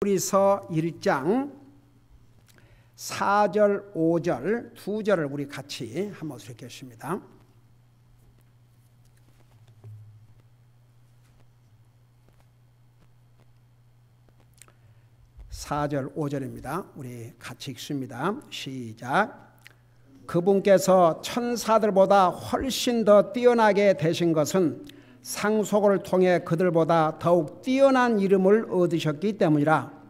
히브리서 1장 4절, 5절 두 절을 우리 같이 한번 읽겠습니다. (4절) 5절입니다. 우리 같이 읽습니다. 시작. 그분께서 천사들보다 훨씬 더 뛰어나게 되신 것은 상속을 통해 그들보다 더욱 뛰어난 이름을 얻으셨기 때문이라.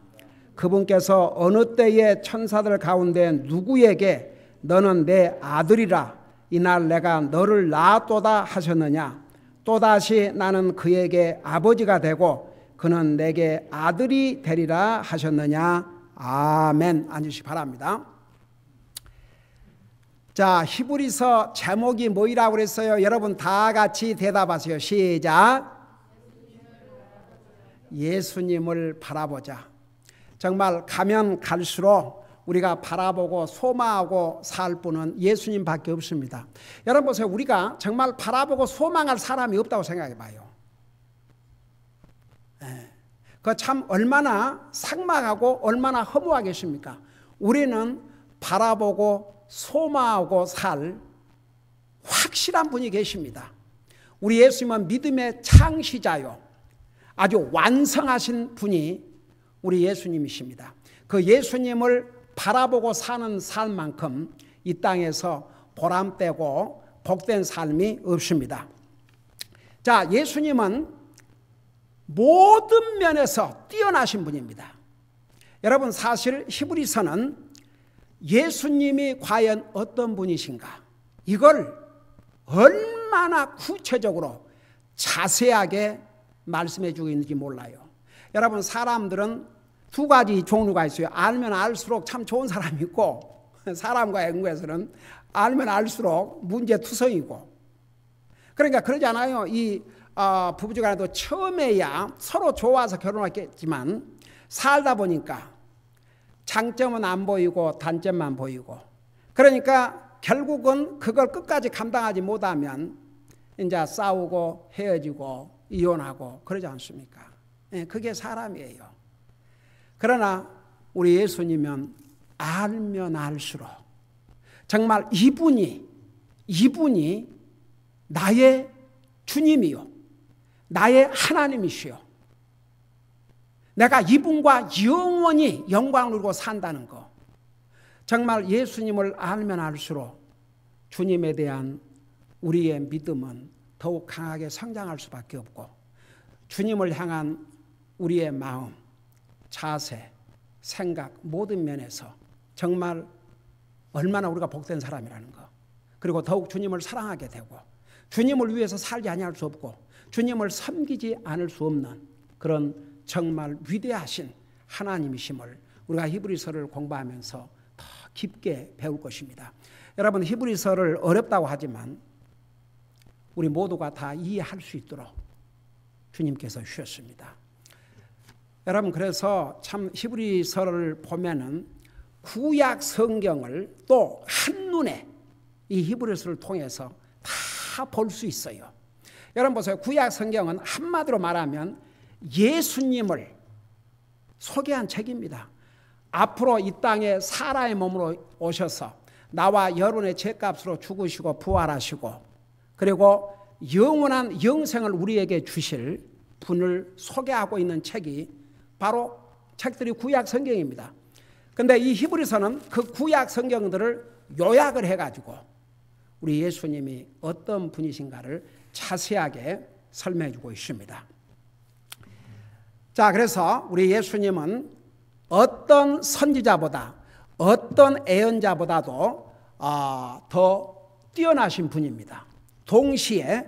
그분께서 어느 때에 천사들 가운데 누구에게 너는 내 아들이라 이날 내가 너를 낳았도다 하셨느냐. 또다시 나는 그에게 아버지가 되고 그는 내게 아들이 되리라 하셨느냐. 아멘. 앉으시기 바랍니다. 자, 히브리서 제목이 뭐이라고 그랬어요? 여러분 다 같이 대답하세요. 시작. 예수님을 바라보자. 정말 가면 갈수록 우리가 바라보고 소망하고 살 분은 예수님밖에 없습니다. 여러분 보세요. 우리가 정말 바라보고 소망할 사람이 없다고 생각해 봐요. 그 참 얼마나 삭막하고 얼마나 허무하겠습니까? 우리는 바라보고 소망하고 살 확실한 분이 계십니다. 우리 예수님은 믿음의 창시자요, 아주 완성하신 분이 우리 예수님이십니다. 그 예수님을 바라보고 사는 삶만큼 이 땅에서 보람되고 복된 삶이 없습니다. 자, 예수님은 모든 면에서 뛰어나신 분입니다. 여러분 사실 히브리서는 예수님이 과연 어떤 분이신가, 이걸 얼마나 구체적으로 자세하게 말씀해 주고 있는지 몰라요. 여러분 사람들은 두 가지 종류가 있어요. 알면 알수록 참 좋은 사람이 있고, 사람과 연구에서는 알면 알수록 문제투성이고. 그러니까 그러지 않아요. 이 부부지간에도 처음에야 서로 좋아서 결혼했겠지만 살다 보니까 장점은 안 보이고 단점만 보이고, 그러니까 결국은 그걸 끝까지 감당하지 못하면 이제 싸우고 헤어지고 이혼하고 그러지 않습니까? 그게 사람이에요. 그러나 우리 예수님은 알면 알수록 정말 이분이 나의 주님이요, 나의 하나님이시요, 내가 이분과 영원히 영광을 누리고 산다는 거, 정말 예수님을 알면 알수록 주님에 대한 우리의 믿음은 더욱 강하게 성장할 수밖에 없고, 주님을 향한 우리의 마음, 자세, 생각 모든 면에서 정말 얼마나 우리가 복된 사람이라는 거, 그리고 더욱 주님을 사랑하게 되고 주님을 위해서 살지 아니할 수 없고 주님을 섬기지 않을 수 없는 그런 정말 위대하신 하나님이심을 우리가 히브리서를 공부하면서 더 깊게 배울 것입니다. 여러분 히브리서를 어렵다고 하지만 우리 모두가 다 이해할 수 있도록 주님께서 주셨습니다. 여러분 그래서 참 히브리서를 보면은 구약 성경을 또 한눈에 이 히브리서를 통해서 다 볼 수 있어요. 여러분 보세요. 구약 성경은 한마디로 말하면 예수님을 소개한 책입니다. 앞으로 이 땅에 사람의 몸으로 오셔서 나와 여러분의 죄값으로 죽으시고 부활하시고 그리고 영원한 영생을 우리에게 주실 분을 소개하고 있는 책이 바로 책들이 구약 성경입니다. 그런데 이 히브리서는 그 구약 성경들을 요약을 해가지고 우리 예수님이 어떤 분이신가를 자세하게 설명해 주고 있습니다. 자, 그래서 우리 예수님은 어떤 선지자보다 어떤 예언자보다도 더 뛰어나신 분입니다. 동시에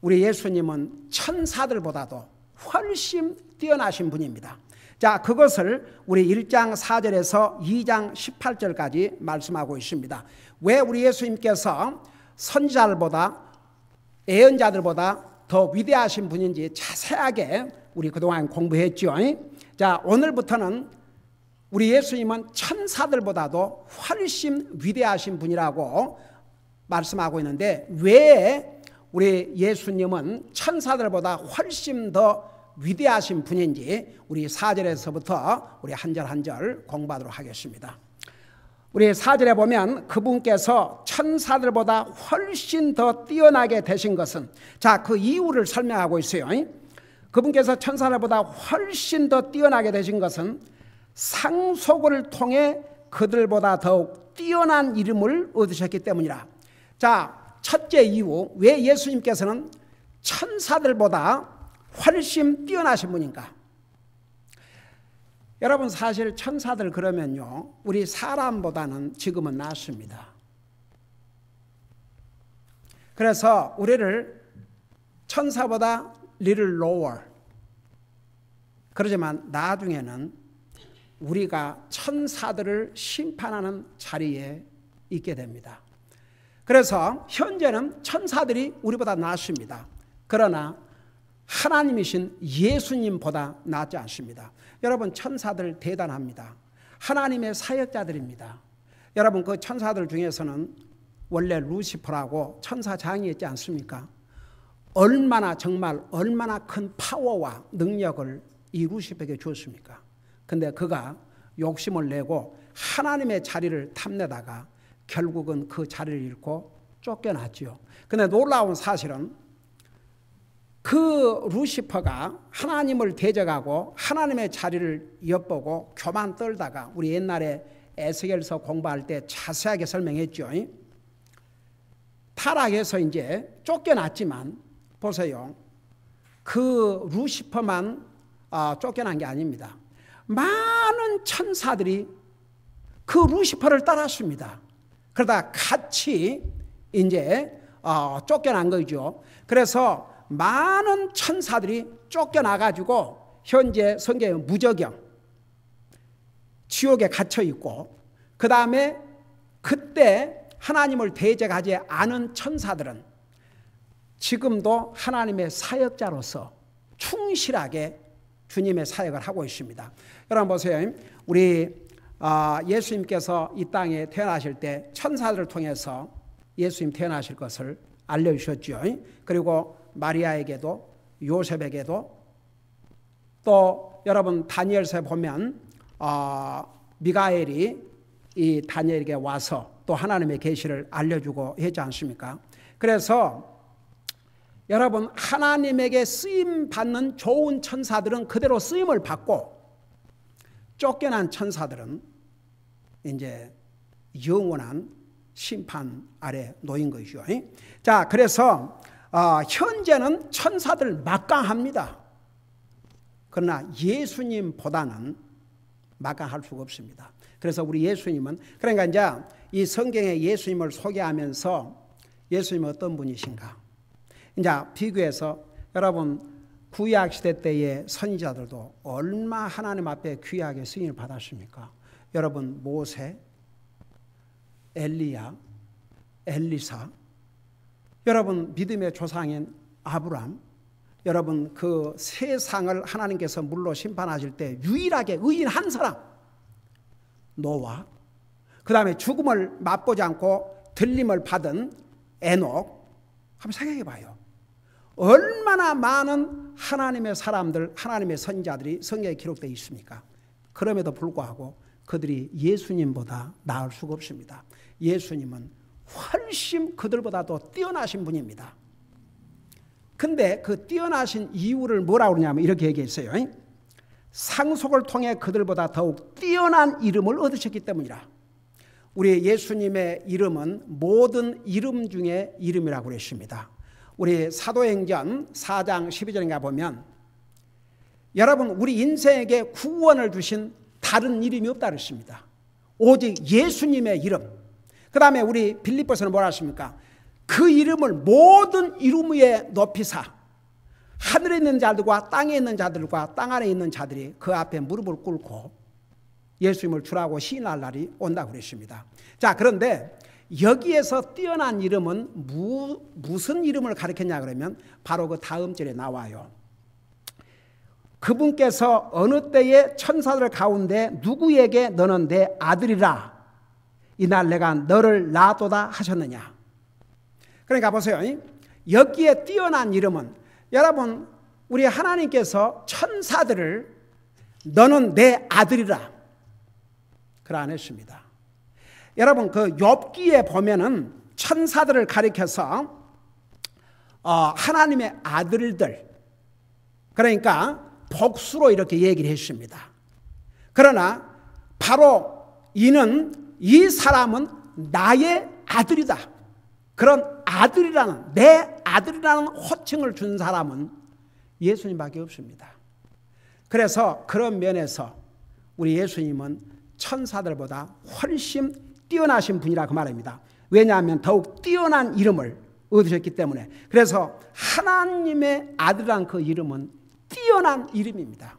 우리 예수님은 천사들보다도 훨씬 뛰어나신 분입니다. 자, 그것을 우리 1장 4절에서 2장 18절까지 말씀하고 있습니다. 왜 우리 예수님께서 선지자들보다 예언자들보다 더 위대하신 분인지 자세하게 우리 그동안 공부했죠. 자, 오늘부터는 우리 예수님은 천사들보다도 훨씬 위대하신 분이라고 말씀하고 있는데, 왜 우리 예수님은 천사들보다 훨씬 더 위대하신 분인지 우리 4절에서부터 우리 한 절 한 절 공부하도록 하겠습니다. 우리 4절에 보면 그분께서 천사들보다 훨씬 더 뛰어나게 되신 것은, 자, 그 이유를 설명하고 있어요. 그분께서 천사들보다 훨씬 더 뛰어나게 되신 것은 상속을 통해 그들보다 더욱 뛰어난 이름을 얻으셨기 때문이라. 자, 첫째 이유, 왜 예수님께서는 천사들보다 훨씬 뛰어나신 분인가? 여러분, 사실 천사들 그러면요, 우리 사람보다는 지금은 낫습니다. 그래서 우리를 천사보다 little lower, 그러지만 나중에는 우리가 천사들을 심판하는 자리에 있게 됩니다. 그래서 현재는 천사들이 우리보다 낫습니다. 그러나 하나님이신 예수님보다 낫지 않습니다. 여러분, 천사들 대단합니다. 하나님의 사역자들입니다. 여러분, 그 천사들 중에서는 원래 루시퍼라고 천사장이 있지 않습니까? 정말 얼마나 큰 파워와 능력을 이 루시퍼에게 주었습니까? 근데 그가 욕심을 내고 하나님의 자리를 탐내다가 결국은 그 자리를 잃고 쫓겨났지요. 근데 놀라운 사실은 그 루시퍼가 하나님을 대적하고 하나님의 자리를 엿보고 교만 떨다가, 우리 옛날에 에스겔서 공부할 때 자세하게 설명했죠. 타락해서 이제 쫓겨났지만 보세요. 그 루시퍼만 쫓겨난 게 아닙니다. 많은 천사들이 그 루시퍼를 따랐습니다. 그러다 같이 이제 쫓겨난 거죠. 그래서 많은 천사들이 쫓겨나가지고 현재 성경에 무저경, 지옥에 갇혀 있고, 그 다음에 그때 하나님을 대적하지 않은 천사들은 지금도 하나님의 사역자로서 충실하게 주님의 사역을 하고 있습니다. 여러분 보세요. 우리 예수님께서 이 땅에 태어나실 때 천사들을 통해서 예수님 태어나실 것을 알려주셨죠. 그리고 마리아에게도 요셉에게도, 또 여러분 다니엘서에 보면 미가엘이 이 다니엘에게 와서 또 하나님의 계시를 알려주고 했지 않습니까? 그래서 여러분, 하나님에게 쓰임 받는 좋은 천사들은 그대로 쓰임을 받고, 쫓겨난 천사들은 이제 영원한 심판 아래 놓인 것이죠. 자, 그래서 현재는 천사들 막강합니다. 그러나 예수님보다는 막강할 수가 없습니다. 그래서 우리 예수님은, 그러니까 이제 이 성경에 예수님을 소개하면서 예수님은 어떤 분이신가? 이제 비교해서 여러분, 구약 시대 때의 선지자들도 얼마 하나님 앞에 귀하게 승인을 받았습니까? 여러분, 모세, 엘리야, 엘리사, 여러분 믿음의 조상인 아브람, 여러분 그 세상을 하나님께서 물로 심판하실 때 유일하게 의인 한 사람 노아, 그 다음에 죽음을 맛보지 않고 들림을 받은 에녹, 한번 생각해 봐요. 얼마나 많은 하나님의 사람들, 하나님의 선지자들이 성경에 기록되어 있습니까? 그럼에도 불구하고 그들이 예수님보다 나을 수가 없습니다. 예수님은 훨씬 그들보다도 뛰어나신 분입니다. 근데 그 뛰어나신 이유를 뭐라고 그러냐면 이렇게 얘기했어요. 상속을 통해 그들보다 더욱 뛰어난 이름을 얻으셨기 때문이라. 우리 예수님의 이름은 모든 이름 중에 이름이라고 그랬습니다. 우리 사도행전 4장 12절인가 보면 여러분, 우리 인생에게 구원을 주신 다른 이름이 없다 그랬습니다. 오직 예수님의 이름. 그 다음에 우리 빌립보서는 뭐라 하십니까? 그 이름을 모든 이름 위에 높이사 하늘에 있는 자들과 땅에 있는 자들과 땅 안에 있는 자들이 그 앞에 무릎을 꿇고 예수님을 주라고 시인할 날이 온다고 그랬습니다. 자, 그런데 여기에서 뛰어난 이름은 무슨 이름을 가리켰냐 그러면 바로 그 다음 절에 나와요. 그분께서 어느 때에 천사들 가운데 누구에게 너는 내 아들이라 이날 내가 너를 낳았도다 하셨느냐. 그러니까 보세요. 여기에 뛰어난 이름은 여러분, 우리 하나님께서 천사들을 너는 내 아들이라 그러안 했습니다. 여러분 그 욥기에 보면은 천사들을 가리켜서 하나님의 아들들, 그러니까 복수로 이렇게 얘기를 했습니다. 그러나 바로 이 사람은 나의 아들이다. 그런 아들이라는, 내 아들이라는 호칭을 준 사람은 예수님밖에 없습니다. 그래서 그런 면에서 우리 예수님은 천사들보다 훨씬 뛰어나신 분이라 그 말입니다. 왜냐하면 더욱 뛰어난 이름을 얻으셨기 때문에. 그래서 하나님의 아들이라는 그 이름은 뛰어난 이름입니다.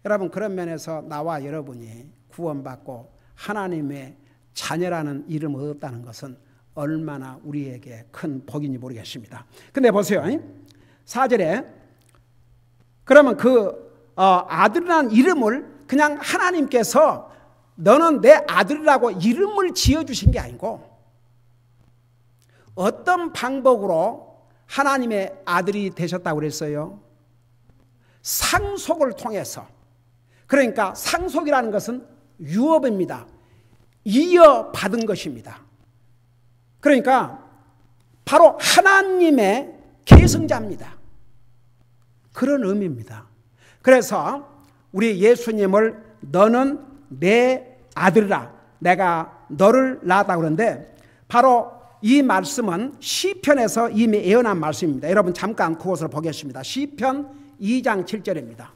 여러분 그런 면에서 나와 여러분이 구원받고 하나님의 자녀라는 이름을 얻었다는 것은 얼마나 우리에게 큰 복인지 모르겠습니다. 근데 보세요. 4절에 그러면 아들이라는 이름을 그냥 하나님께서 너는 내 아들이라고 이름을 지어주신 게 아니고 어떤 방법으로 하나님의 아들이 되셨다고 그랬어요? 상속을 통해서. 그러니까 상속이라는 것은 유업입니다. 이어받은 것입니다. 그러니까 바로 하나님의 계승자입니다. 그런 의미입니다. 그래서 우리 예수님을 너는 내 아들이라, 내가 너를 낳았다고 그러는데 바로 이 말씀은 시편에서 이미 예언한 말씀입니다. 여러분 잠깐 그것을 보겠습니다. 시편 2장 7절입니다.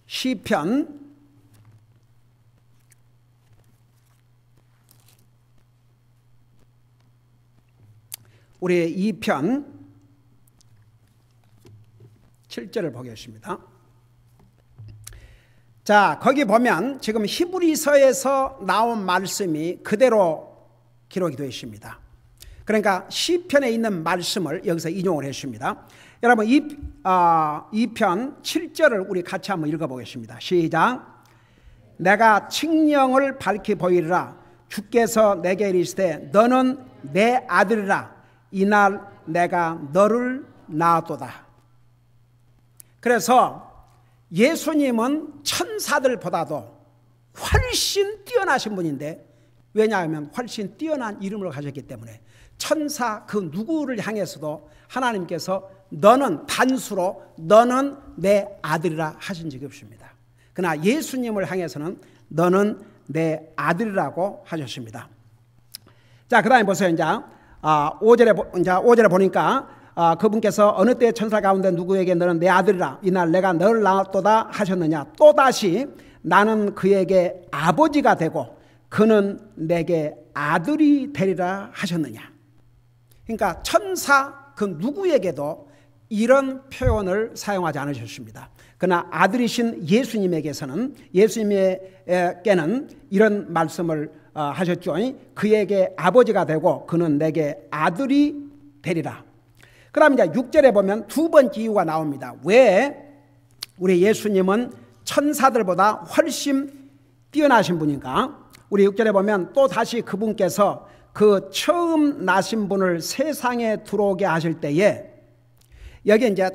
시편 2편 7절을 보겠습니다. 자, 거기 보면 지금 히브리서에서 나온 말씀이 그대로 기록이 되어 있습니다. 그러니까 시편에 있는 말씀을 여기서 인용을 했습니다. 여러분 2편 7절을 우리 같이 한번 읽어보겠습니다. 시작. 내가 칙령을 밝히 보이리라. 주께서 내게 이르시되 너는 내 아들이라. 이날 내가 너를 낳았도다. 그래서 예수님은 천사들보다도 훨씬 뛰어나신 분인데, 왜냐하면 훨씬 뛰어난 이름을 가졌기 때문에 천사 그 누구를 향해서도 하나님께서 너는 단수로 너는 내 아들이라 하신 적이 없습니다. 그러나 예수님을 향해서는 너는 내 아들이라고 하셨습니다. 자, 그 다음에 보세요. 이제 5절에 보니까 그분께서 어느 때 천사 가운데 누구에게 너는 내 아들이라 이날 내가 너를 낳았도다 하셨느냐. 또다시 나는 그에게 아버지가 되고 그는 내게 아들이 되리라 하셨느냐. 그러니까 천사 그 누구에게도 이런 표현을 사용하지 않으셨습니다. 그러나 아들이신 예수님에게는 이런 말씀을 하셨죠. 그에게 아버지가 되고 그는 내게 아들이 되리라. 그 다음 이제 6절에 보면 두 번째 이유가 나옵니다. 왜 우리 예수님은 천사들보다 훨씬 뛰어나신 분인가? 우리 6절에 보면 또 다시 그분께서 그 처음 나신 분을 세상에 들어오게 하실 때에, 여기 이제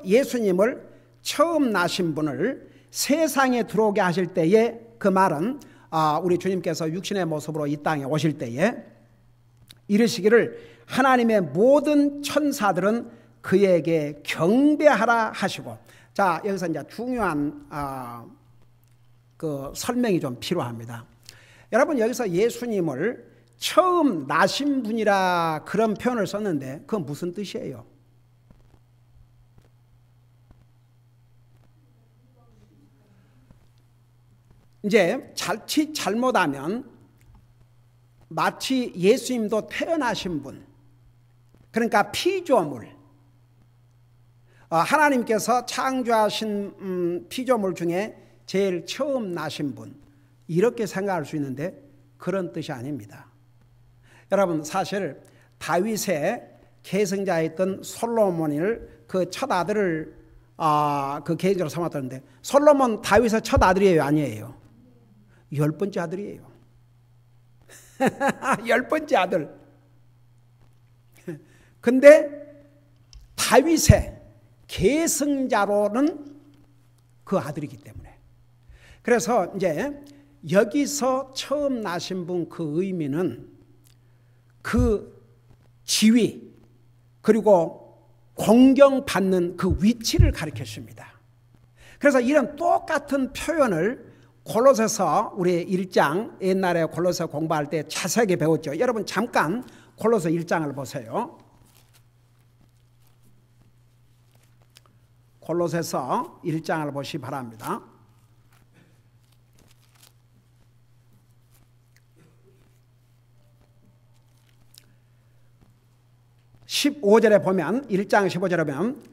예수님을 처음 나신 분을 세상에 들어오게 하실 때에 그 말은 우리 주님께서 육신의 모습으로 이 땅에 오실 때에 이르시기를 하나님의 모든 천사들은 그에게 경배하라 하시고. 자, 여기서 이제 중요한 그 설명이 좀 필요합니다. 여러분 여기서 예수님을 처음 나신 분이라 그런 표현을 썼는데 그건 무슨 뜻이에요? 이제 자칫 잘못하면 마치 예수님도 태어나신 분, 그러니까 피조물, 하나님께서 창조하신 피조물 중에 제일 처음 나신 분, 이렇게 생각할 수 있는데 그런 뜻이 아닙니다. 여러분 사실 다윗의 계승자였던 솔로몬을 그 첫 아들을 그 계승자로 삼았다는데 솔로몬 다윗의 첫 아들이에요, 아니에요? 10번째 아들이에요. 10번째 아들. 근데 다윗의 계승자로는 그 아들이기 때문에. 그래서 이제 여기서 처음 나신 분 그 의미는 그 지위 그리고 공경받는 그 위치를 가리켰습니다. 그래서 이런 똑같은 표현을 골로새서 우리 1장 옛날에 골로새 공부할 때 자세하게 배웠죠. 여러분 잠깐 골로새 1장을 보세요. 골로새서 1장을 보시기 바랍니다. 15절에 보면 1장 15절에 보면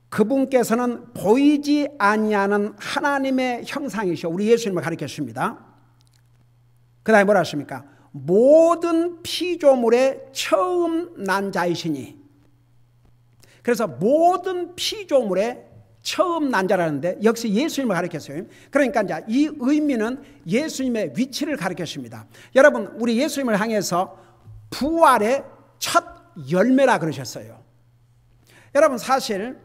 그분께서는 보이지 아니하는 하나님의 형상이시오. 우리 예수님을 가리켰습니다. 그 다음에 뭐라 했습니까? 모든 피조물의 처음 난 자이시니. 그래서 모든 피조물의 처음 난 자라는데 역시 예수님을 가리켰어요. 그러니까 이제 이 의미는 예수님의 위치를 가리켰습니다. 여러분 우리 예수님을 향해서 부활의 첫 열매라 그러셨어요. 여러분 사실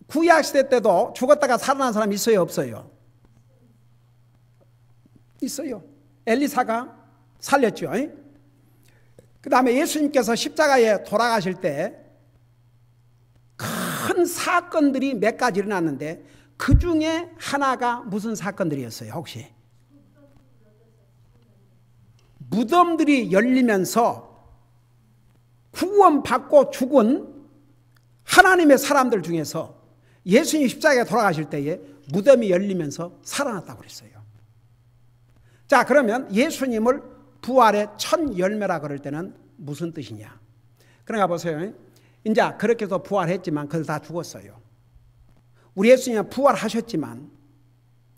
구약시대 때도 죽었다가 살아난 사람 있어요 없어요? 있어요. 엘리사가 살렸죠. 그 다음에 예수님께서 십자가에 돌아가실 때 큰 사건들이 몇 가지 일어났는데 그 중에 하나가 무슨 사건들이었어요 혹시? 무덤들이 열리면서 구원받고 죽은 하나님의 사람들 중에서 예수님 십자가에 돌아가실 때에 무덤이 열리면서 살아났다고 그랬어요. 자 그러면 예수님을 부활의 첫 열매라 그럴 때는 무슨 뜻이냐? 그러니까 보세요. 이제 그렇게 해서 부활했지만 그들 다 죽었어요. 우리 예수님은 부활하셨지만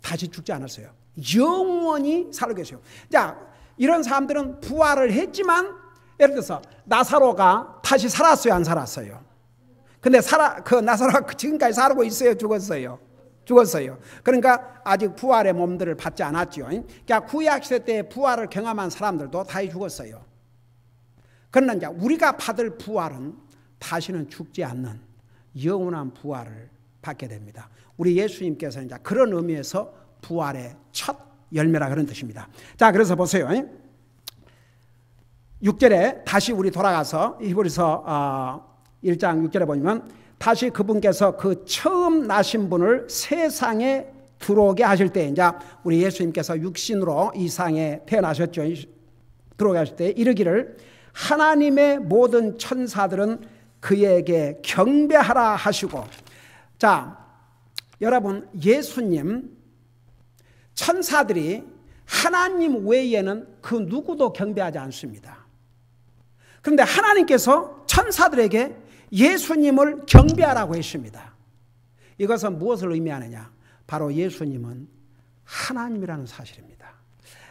다시 죽지 않았어요. 영원히 살고 계세요. 자 이런 사람들은 부활을 했지만 예를 들어서 나사로가 다시 살았어요 안 살았어요? 근데 그 나사로가 지금까지 살고 있어요 죽었어요? 죽었어요. 그러니까 아직 부활의 몸들을 받지 않았죠. 그러니까 구약시대 때 부활을 경험한 사람들도 다 죽었어요. 그러나 이제 우리가 받을 부활은 다시는 죽지 않는 영원한 부활을 받게 됩니다. 우리 예수님께서는 이제 그런 의미에서 부활의 첫 열매라 그런 뜻입니다. 자 그래서 보세요. 6절에 다시 우리 돌아가서 히브리서 1장 6절에 보면 다시 그분께서 그 처음 나신 분을 세상에 들어오게 하실 때 이제 우리 예수님께서 육신으로 이 세상에 태어나셨죠. 들어오게 하실 때 이르기를 하나님의 모든 천사들은 그에게 경배하라 하시고. 자 여러분 예수님 천사들이 하나님 외에는 그 누구도 경배하지 않습니다. 그런데 하나님께서 천사들에게 예수님을 경배하라고 했습니다. 이것은 무엇을 의미하느냐? 바로 예수님은 하나님이라는 사실입니다.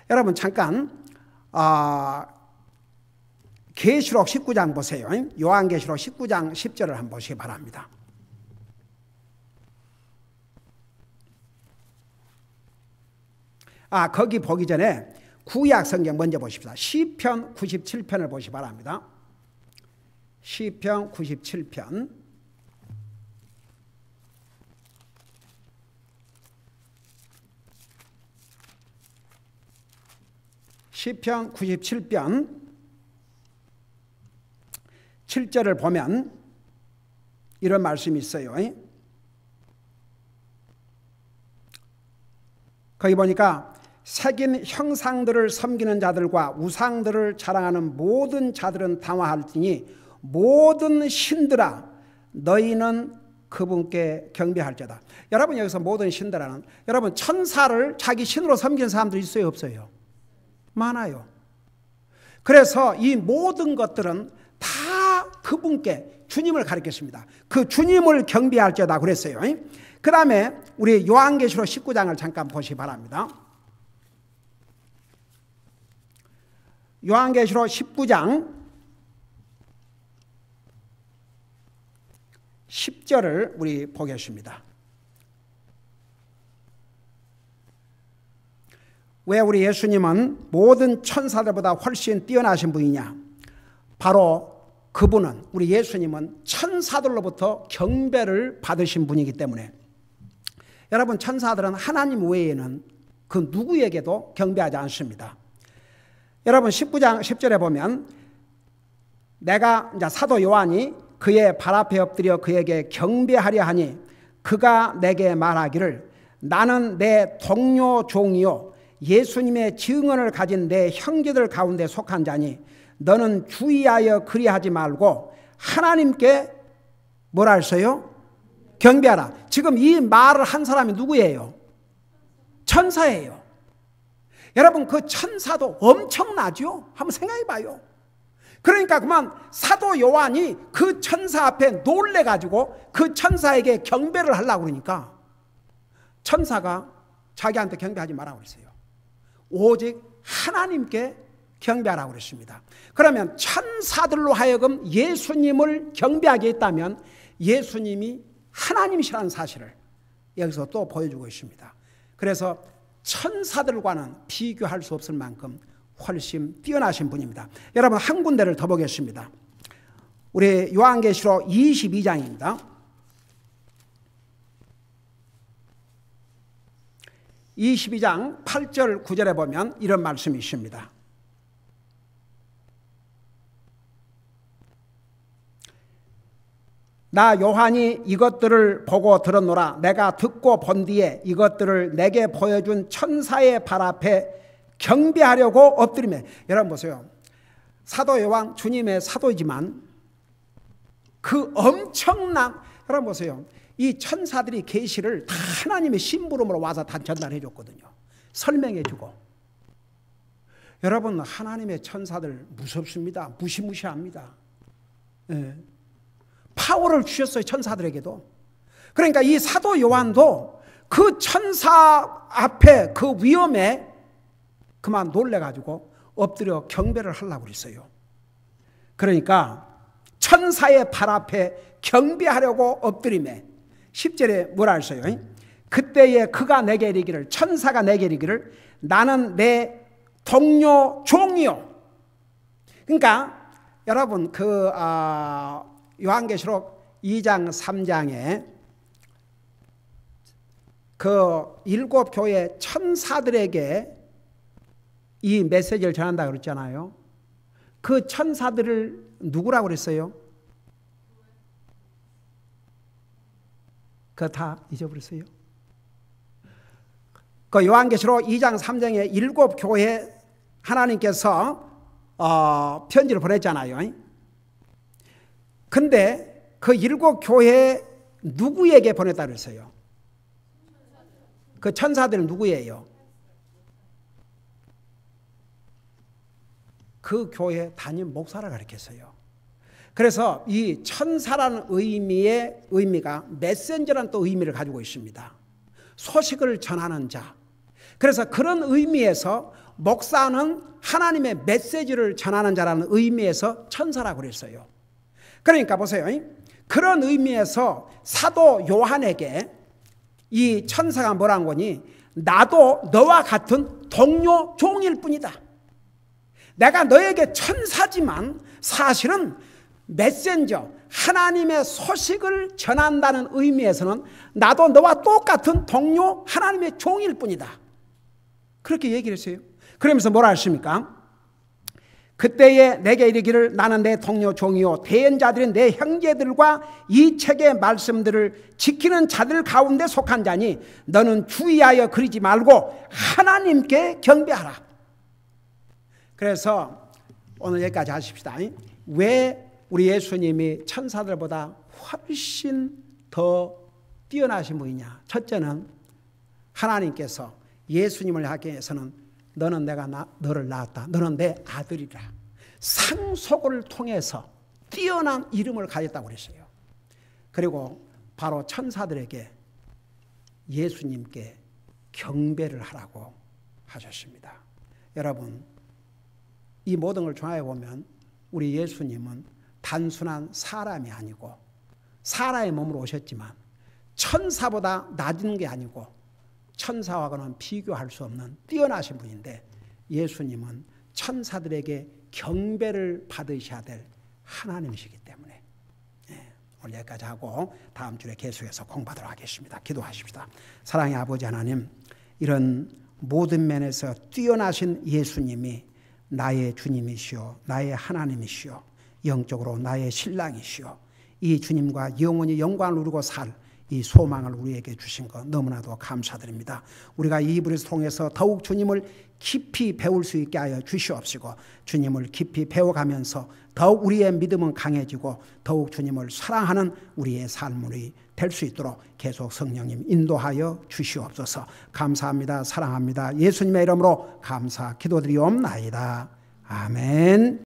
여러분 잠깐 계시록 19장 보세요. 요한계시록 19장 10절을 한번 보시기 바랍니다. 거기 보기 전에 구약 성경 먼저 보십시다. 시편 97편을 보시기 바랍니다. 시편 97편. 시편 97편 7절을 보면 이런 말씀이 있어요. 거기 보니까 새긴 형상들을 섬기는 자들과 우상들을 자랑하는 모든 자들은 당황할지니 모든 신들아 너희는 그분께 경배할지어다. 여러분 여기서 모든 신들아는 여러분 천사를 자기 신으로 섬기는 사람들이 있어요 없어요? 많아요. 그래서 이 모든 것들은 다 그분께 주님을 가리켰습니다. 그 주님을 경배할지어다 그랬어요. 그 다음에 우리 요한계시록 19장을 잠깐 보시기 바랍니다. 요한계시록 19장 10절을 우리 보겠습니다. 왜 우리 예수님은 모든 천사들보다 훨씬 뛰어나신 분이냐? 바로 그분은, 우리 예수님은 천사들로부터 경배를 받으신 분이기 때문에. 여러분, 천사들은 하나님 외에는 그 누구에게도 경배하지 않습니다. 여러분, 19장 10절에 보면 내가, 이제 사도 요한이 그의 발 앞에 엎드려 그에게 경배하려 하니 그가 내게 말하기를 나는 내 동료 종이요 예수님의 증언을 가진 내 형제들 가운데 속한 자니 너는 주의하여 그리하지 말고 하나님께 뭐라 했어요? 경배하라. 지금 이 말을 한 사람이 누구예요? 천사예요. 여러분, 그 천사도 엄청나죠? 한번 생각해 봐요. 그러니까 그만 사도 요한이 그 천사 앞에 놀래가지고 그 천사에게 경배를 하려고 그러니까 천사가 자기한테 경배하지 말라고 그랬어요. 오직 하나님께 경배하라고 그랬습니다. 그러면 천사들로 하여금 예수님을 경배하게 했다면 예수님이 하나님이시라는 사실을 여기서 또 보여주고 있습니다. 그래서 천사들과는 비교할 수 없을 만큼 훨씬 뛰어나신 분입니다. 여러분, 한 군데를 더 보겠습니다. 우리 요한계시록 22장입니다. 22장 8절 9절에 보면 이런 말씀이 있습니다. 나 요한이 이것들을 보고 들었노라. 내가 듣고 본 뒤에 이것들을 내게 보여준 천사의 발 앞에 경배하려고 엎드리며. 여러분 보세요. 사도 요한 주님의 사도이지만 그 엄청난, 여러분 보세요. 이 천사들이 계시를 다 하나님의 심부름으로 와서 다 전달해 줬거든요. 설명해 주고. 여러분, 하나님의 천사들 무섭습니다. 무시무시합니다. 예. 파워를 주셨어요, 천사들에게도. 그러니까 이 사도 요한도 그 천사 앞에 그 위험에 그만 놀래가지고 엎드려 경배를 하려고 그랬어요. 그러니까 천사의 발 앞에 경배하려고 엎드리매 10절에 뭐라 했어요? 그때에 그가 내게 이르기를, 천사가 내게 이르기를 나는 내 동료 종이요. 그러니까 여러분 그 요한계시록 2장 3장에 그 7 교회 천사들에게 이 메시지를 전한다고 그랬잖아요. 그 천사들을 누구라고 그랬어요? 그거 다 잊어버렸어요. 그 요한계시록 2장 3장에 7 교회 하나님께서 편지를 보냈잖아요. 근데 그 7 교회 누구에게 보냈다고 그랬어요? 그 천사들은 누구예요? 그 교회 담임 목사를 가르쳤어요. 그래서 이 천사라는 의미가 메신저라는 또 의미를 가지고 있습니다. 소식을 전하는 자. 그래서 그런 의미에서 목사는 하나님의 메시지를 전하는 자라는 의미에서 천사라고 그랬어요. 그러니까 보세요. 그런 의미에서 사도 요한에게 이 천사가 뭐라는 거니? 나도 너와 같은 동료 종일 뿐이다. 내가 너에게 천사지만 사실은 메신저, 하나님의 소식을 전한다는 의미에서는 나도 너와 똑같은 동료 하나님의 종일 뿐이다. 그렇게 얘기를 했어요. 그러면서 뭐라 했습니까? 그때에 내게 이르기를 나는 내 동료 종이요 대언자들인 내 형제들과 이 책의 말씀들을 지키는 자들 가운데 속한 자니 너는 주의하여 그리지 말고 하나님께 경배하라. 그래서 오늘 여기까지 하십시다. 왜 우리 예수님이 천사들보다 훨씬 더 뛰어나신 분이냐? 첫째는 하나님께서 예수님을 향해서는 너는 너를 낳았다. 너는 내 아들이라. 상속을 통해서 뛰어난 이름을 가졌다고 그랬어요. 그리고 바로 천사들에게 예수님께 경배를 하라고 하셨습니다. 여러분, 이 모든 걸 종합해 보면 우리 예수님은 단순한 사람이 아니고 사람의 몸으로 오셨지만 천사보다 낮은 게 아니고 천사와는 비교할 수 없는 뛰어나신 분인데 예수님은 천사들에게 경배를 받으셔야 될 하나님이시기 때문에 오늘 여기까지 하고 다음 주에 계속해서 공부하도록 하겠습니다. 기도하십시다. 사랑의 아버지 하나님, 이런 모든 면에서 뛰어나신 예수님이 나의 주님이시오, 나의 하나님이시오, 영적으로 나의 신랑이시오, 이 주님과 영원히 영광을 누리고 살 이 소망을 우리에게 주신 것 너무나도 감사드립니다. 우리가 이 이불을 통해서 더욱 주님을 깊이 배울 수 있게 하여 주시옵시고 주님을 깊이 배워가면서 더욱 우리의 믿음은 강해지고 더욱 주님을 사랑하는 우리의 삶이 될 수 있도록 계속 성령님 인도하여 주시옵소서. 감사합니다. 사랑합니다. 예수님의 이름으로 감사 기도드리옵나이다. 아멘.